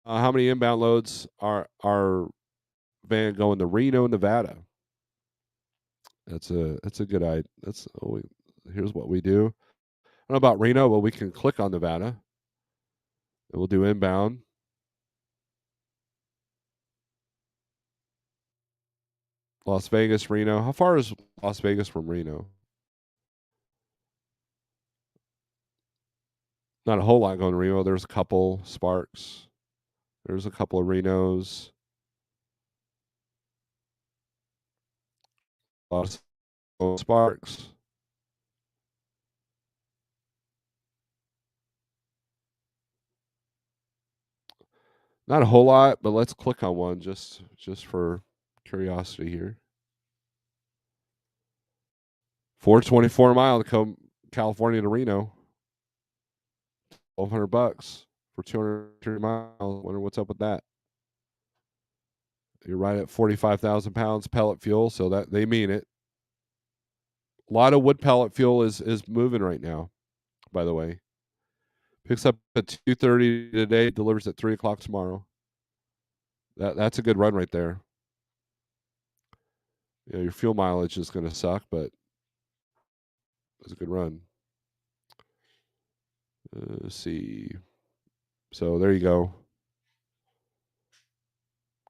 How many inbound loads are van going to Reno, Nevada? That's a good idea. Here's what we do. I don't know about Reno, but we can click on Nevada And we'll do inbound. Las Vegas, Reno. How far is Las Vegas from Reno? Not a whole lot going to Reno. There's a couple Sparks. There's a couple of Renos. A lot of Sparks. Not a whole lot, but let's click on one just for curiosity here. 424 mile to come California to Reno. $1,200 for 230 miles. Wonder what's up with that. You're right at 45,000 pounds pellet fuel, so that they mean it. A lot of wood pellet fuel is moving right now, by the way. Picks up at 2:30 today, delivers at 3 o'clock tomorrow. That's a good run right there. You know, your fuel mileage is going to suck, but it's a good run. Let's see. So there you go.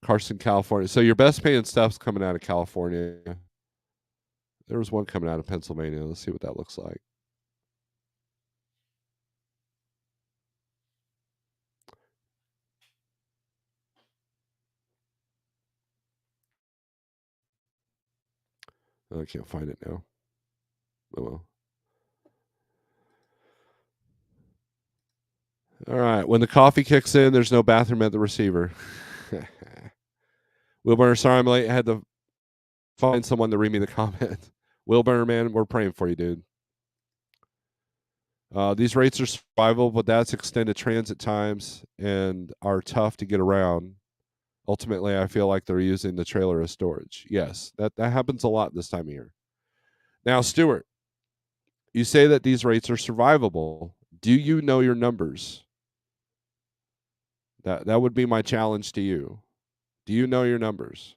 Carson, California. So your best paying stuff's coming out of California. There was one coming out of Pennsylvania. Let's see what that looks like. I can't find it now. Oh well. All right. When the coffee kicks in, there's no bathroom at the receiver. Wilburn, sorry I'm late. I had to find someone to read me the comment. Wilburn, man, we're praying for you, dude. These rates are survivable, but that's extended transit times and are tough to get around. Ultimately, I feel like they're using the trailer as storage. Yes, that happens a lot this time of year. Now, Stuart, you say that these rates are survivable. Do you know your numbers? That would be my challenge to you. Do you know your numbers?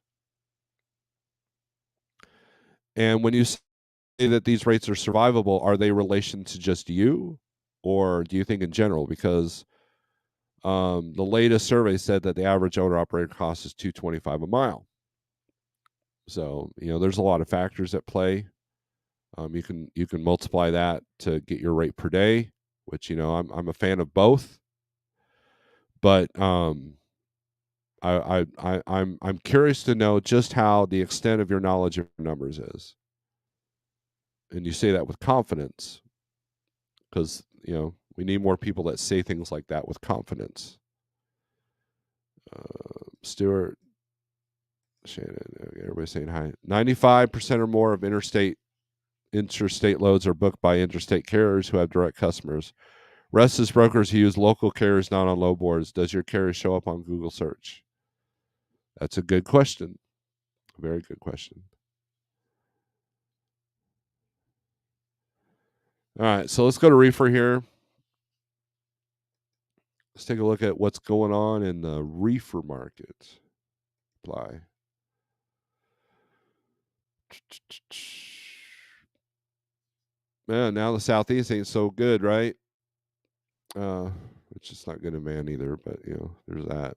And when you say that these rates are survivable, are they relation to just you, or do you think in general? Because the latest survey said that the average owner operator cost is $225 a mile. So there's a lot of factors at play. You can multiply that to get your rate per day, which I'm a fan of both. But I'm curious to know just how the extent of your knowledge of numbers is, and you say that with confidence, because we need more people that say things like that with confidence. Stuart, Shannon, everybody's saying hi. 95% or more of interstate loads are booked by interstate carriers who have direct customers. Rest is brokers who use local carriers not on load boards. Does your carrier show up on Google search? That's a good question. Very good question. All right, so let's go to reefer here. Let's take a look at what's going on in the reefer market. Apply. Man, now the Southeast ain't so good, right? It's just not good in man either, but there's that.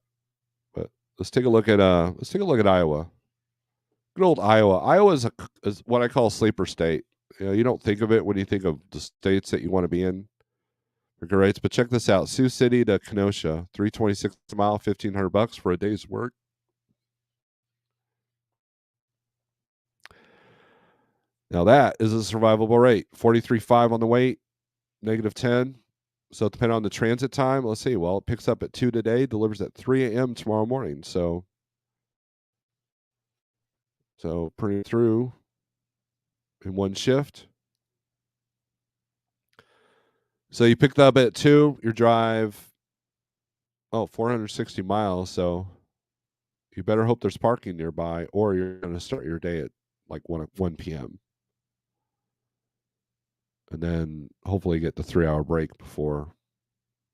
But let's take a look at Iowa. Good old Iowa. Iowa is what I call a sleeper state. You don't think of it when you think of the states that you want to be in for good rates, but check this out: Sioux City to Kenosha, 326 a mile, $1,500 for a day's work. Now that is a survivable rate. 43.5 on the weight, -10. So depending on the transit time, let's see. Well, it picks up at 2 today, delivers at 3 a.m. tomorrow morning. So pretty through in one shift. So you picked up at 2, your drive, 460 miles. So you better hope there's parking nearby, or you're going to start your day at like 1 p.m. And then hopefully get the 3-hour break before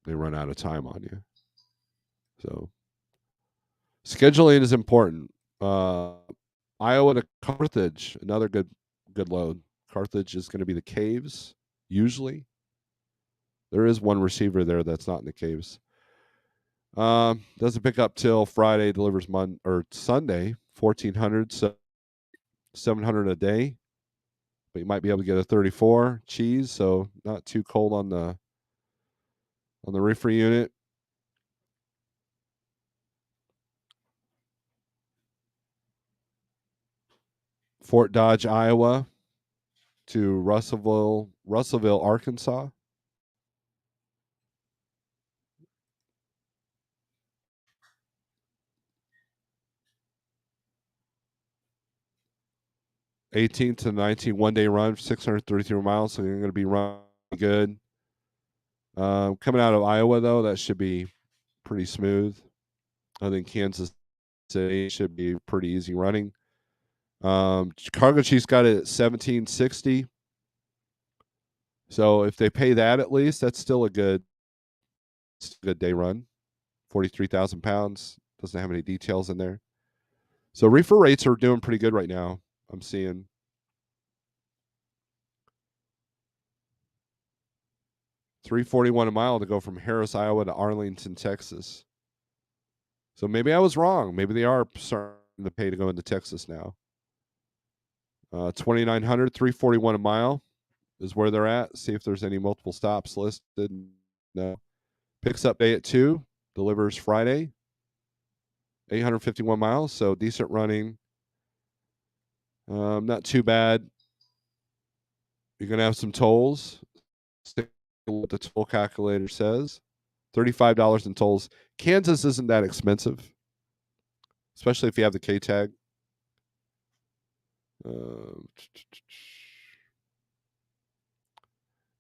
they run out of time on you. So scheduling is important. Iowa to Carthage, another good load. Carthage is going to be the caves, usually. There is one receiver there that's not in the caves. Doesn't pick up till Friday. Delivers Sunday, 1400, so 700 a day. But you might be able to get a 34 cheese, so not too cold on the reefer unit. Fort Dodge, Iowa, to Russellville, Arkansas. '18 to '19 1-day run, 633 miles. So you're going to be running good. Coming out of Iowa though, that should be pretty smooth. I think Kansas City should be pretty easy running. Cargo Chief's got it at 1760. So if they pay that at least, that's still a good day run. 43,000 pounds. Doesn't have any details in there. So reefer rates are doing pretty good right now. I'm seeing $341 a mile to go from Harris, Iowa to Arlington, Texas. So maybe I was wrong. Maybe they are starting to pay to go into Texas now. 2,900, $341 a mile is where they're at. See if there's any multiple stops listed. No. Picks up day at 2, delivers Friday. 851 miles, so decent running. Not too bad. You're going to have some tolls. Stick with what the toll calculator says. $35 in tolls. Kansas isn't that expensive, especially if you have the K tag.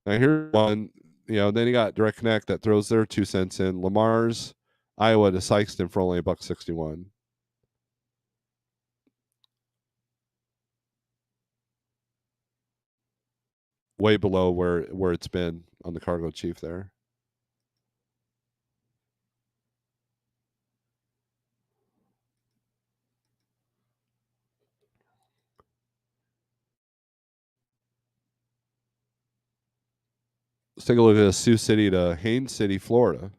Now here's one, then you got Direct Connect that throws their 2 cents in. Lamar's, Iowa to Sykeston for only $1.61. Way below where it's been on the Cargo Chief there. Let's take a look at Sioux City to Haines City, Florida.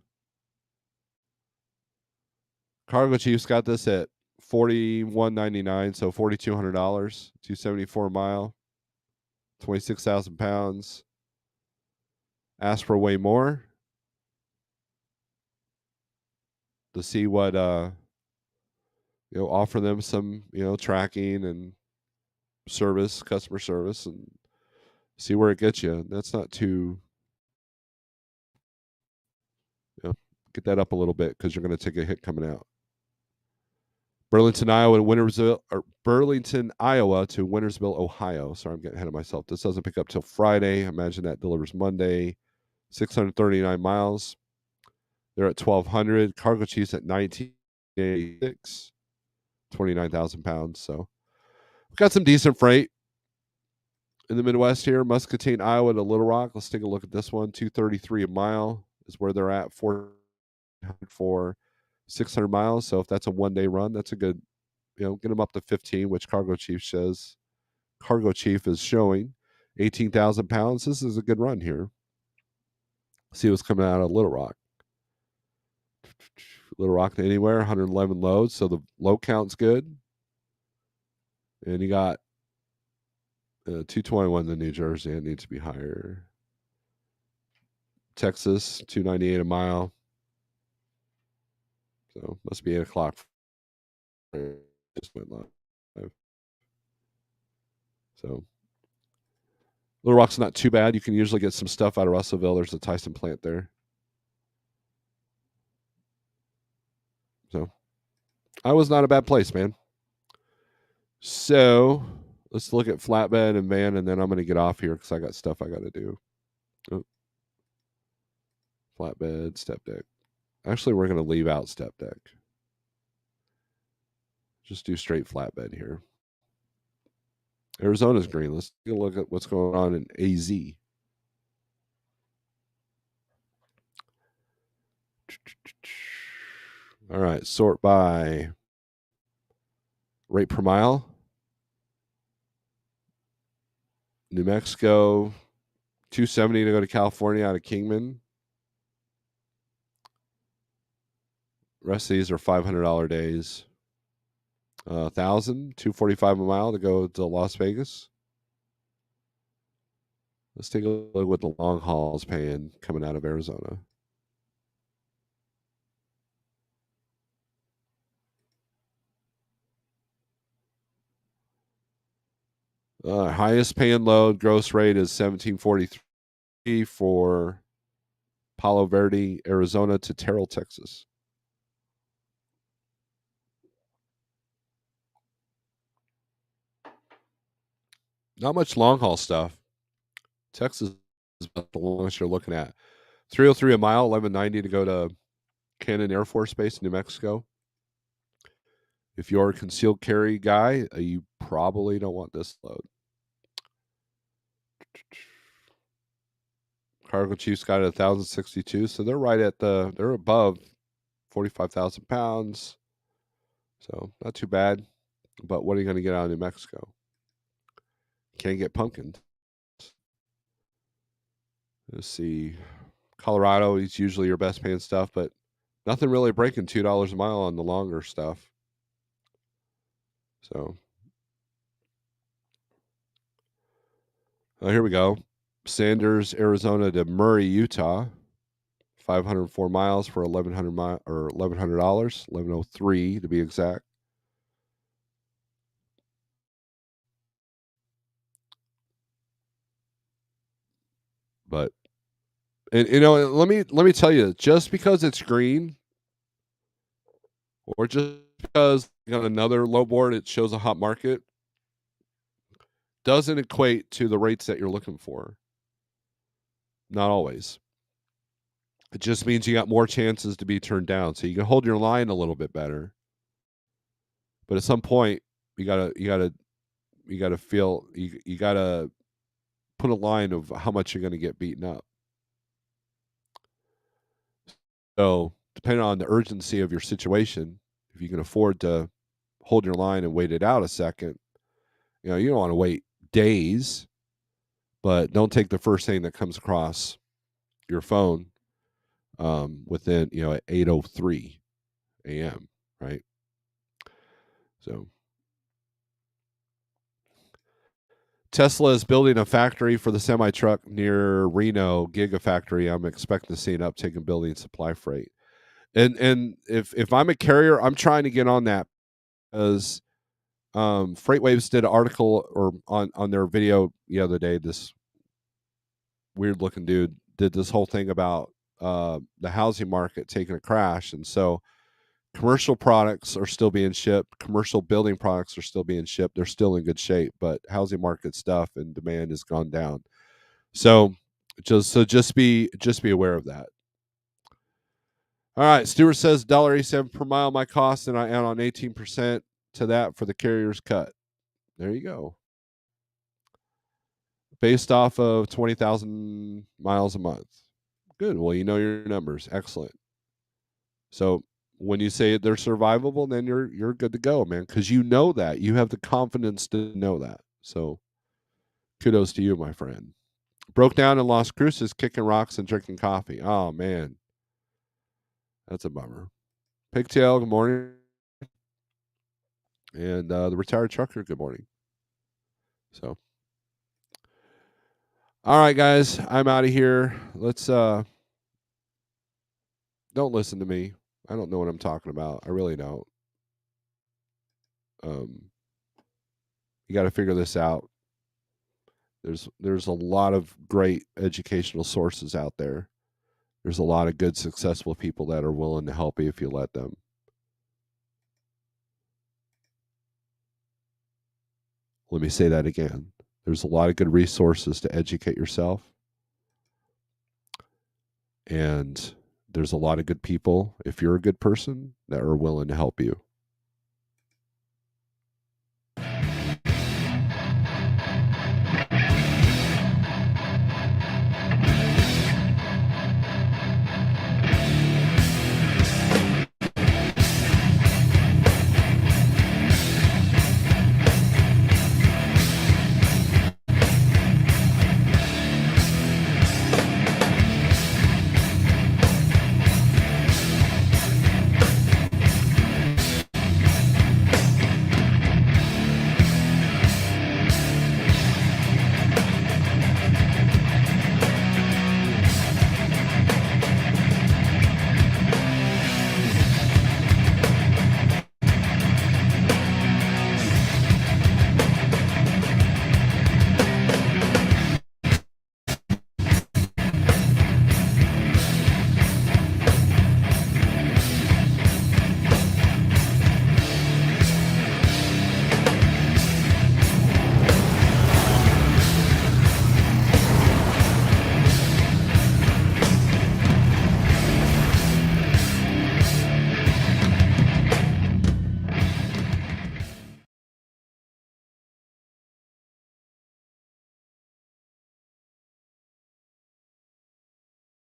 Cargo Chief's got this at $41.99, so $4,200, 274 a mile, 26,000 pounds. Ask for way more to see what offer them some tracking and customer service, and see where it gets you. That's not too get that up a little bit because you're going to take a hit coming out. Burlington, Iowa to Wintersville to Wintersville, Ohio. Sorry, I'm getting ahead of myself. This doesn't pick up till Friday. I imagine that delivers Monday. 639 miles. They're at 1,200. Cargo Chiefs at 1986. 29,000 pounds. So we've got some decent freight in the Midwest here. Muscatine, Iowa to Little Rock. Let's take a look at this one. 233 a mile is where they're at. 400 for 600 miles. So if that's a 1-day run, that's a good, get them up to 15, which Cargo Chief says. Cargo Chief is showing 18,000 pounds. This is a good run here. See what's coming out of Little Rock. Little Rock to Anywhere, 111 loads. So the load count's good. And you got 221 to New Jersey. It needs to be higher. Texas, 298 a mile. So must be 8 o'clock. Just went live. So Little Rock's not too bad. You can usually get some stuff out of Russellville. There's a Tyson plant there. So I was not a bad place, man. So let's look at flatbed and van, and then I'm going to get off here because I got stuff I got to do. Oh. Flatbed, step deck. Actually, we're going to leave out step deck. Just do straight flatbed here. Arizona's green. Let's take a look at what's going on in AZ. All right, sort by rate per mile. New Mexico, 270 to go to California out of Kingman. Rest of these are $500 days. 1,000, $245 a mile to go to Las Vegas. Let's take a look what the long haul is paying coming out of Arizona. Highest paying load gross rate is 1743 for Palo Verde, Arizona to Terrell, Texas. Not much long haul stuff. Texas is about the longest you're looking at. 303 a mile, 1190 to go to Cannon Air Force Base, New Mexico. If you're a concealed carry guy, you probably don't want this load. Cargo Chiefs got it 1,062, so they're right at they're above 45,000 pounds. So not too bad. But what are you going to get out of New Mexico? Can't get pumpkined. Let's see. Colorado is usually your best paying stuff, but nothing really breaking $2 a mile on the longer stuff. So here we go. Sanders, Arizona to Murray, Utah. 504 miles for $1,100 or $1,100, 1103 to be exact. But and let me tell you, just because it's green, or just because on another low board it shows a hot market, doesn't equate to the rates that you're looking for. Not always. It just means you got more chances to be turned down, so you can hold your line a little bit better. But at some point, you gotta feel you gotta put a line of how much you're gonna get beaten up. So depending on the urgency of your situation, if you can afford to hold your line and wait it out a second, you don't want to wait days, but don't take the first thing that comes across your phone within at 8:03 a.m. right? So Tesla is building a factory for the semi truck near Reno Gigafactory. I'm expecting to see an uptick in building supply freight. And if I'm a carrier, I'm trying to get on that, because FreightWaves did an article or on their video the other day. This weird looking dude did this whole thing about the housing market taking a crash, and so commercial products are still being shipped. Commercial building products are still being shipped. They're still in good shape, but housing market stuff and demand has gone down. So just be aware of that. All right, Stewart says $1.87 per mile my cost, and I add on 18% to that for the carrier's cut. There you go. Based off of 20,000 miles a month. Good. Well, you know your numbers. Excellent. So when you say they're survivable, then you're good to go, man, because you know that. You have the confidence to know that. So kudos to you, my friend. Broke down in Las Cruces, kicking rocks and drinking coffee. Oh, man. That's a bummer. Pigtail, good morning. And the retired trucker, good morning. So, all right, guys, I'm out of here. Let's don't listen to me. I don't know what I'm talking about. I really don't. You got to figure this out. There's a lot of great educational sources out there. There's a lot of good, successful people that are willing to help you if you let them. Let me say that again. There's a lot of good resources to educate yourself. And there's a lot of good people, if you're a good person, that are willing to help you.